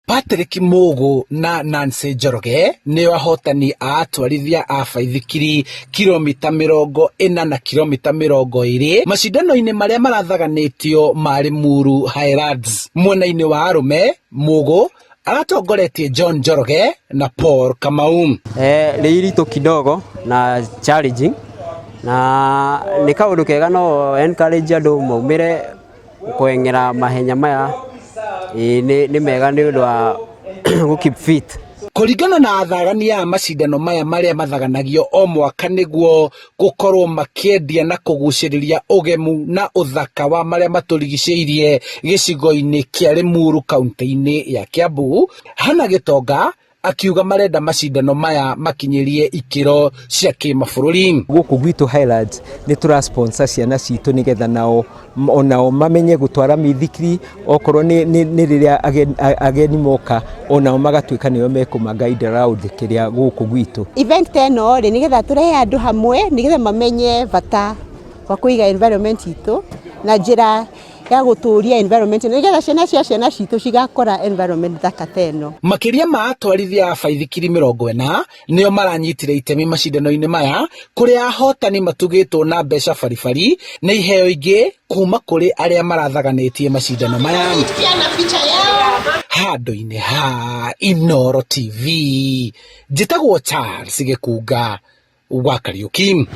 Patrick Mugu na Nancy Njoroge nĩo ahotani a atwarithia a baithikiri kilomita 40 na kilomita 20 macindano-inĩ marĩa marathaganĩtio ma Limuru Highlands. Mwena-inĩ wa arume, Mugu aratongoretie John Njoroge na Paul Kamau. Rĩritũ kidogo na challenging na nĩ kaũndũ kega no encourage andũ maumĩre kũeng'era mahenya maya ni mega nĩ ũndũ wa keep fit. Kũringana na athagania a macindano maya marĩa mathaganagio o mwaka nĩguo gũkorwo makĩendia na kũgucĩrĩria ũgemu na ũthaka wa marĩa matũrigicĩirie gĩcigo-inĩ kĩa Limuru kaunti-inĩ ya Kiambu, Hannah Gitonga akiuga marenda macindano maya makinyĩrie ikĩro cia kĩmabũrũri. Gũkũ gwitũ Highlands nĩ tũra sponsor ciana citũ nĩgetha onao mamenye gũtwara mĩithikiri, okorwo nĩ rĩrĩa ageni moka onao magatuĩka nĩo mekũma guide around kĩrĩa gũkũ gwitũ. Event ĩno rĩ nĩgetha tũrehe andũ hamwe nĩgetha mamenye bata wa kũiga environment itũ na njĩra ya gũtũria environment nĩgetha ciana citũ cigakora environment thaka teno. Makĩria ma atwarithia a baithikiri 40 nĩo maranyitire itemi macindano-inĩ maya, kũrĩa ahotani matugĩtwo na mbeca baribari na iheo ingĩ kuma kũrĩ arĩa marathaganĩtie macindano maya. Handũ-inĩ ha Inooro TV, njĩtagwo Charles Gĩkunga wa Kariũki.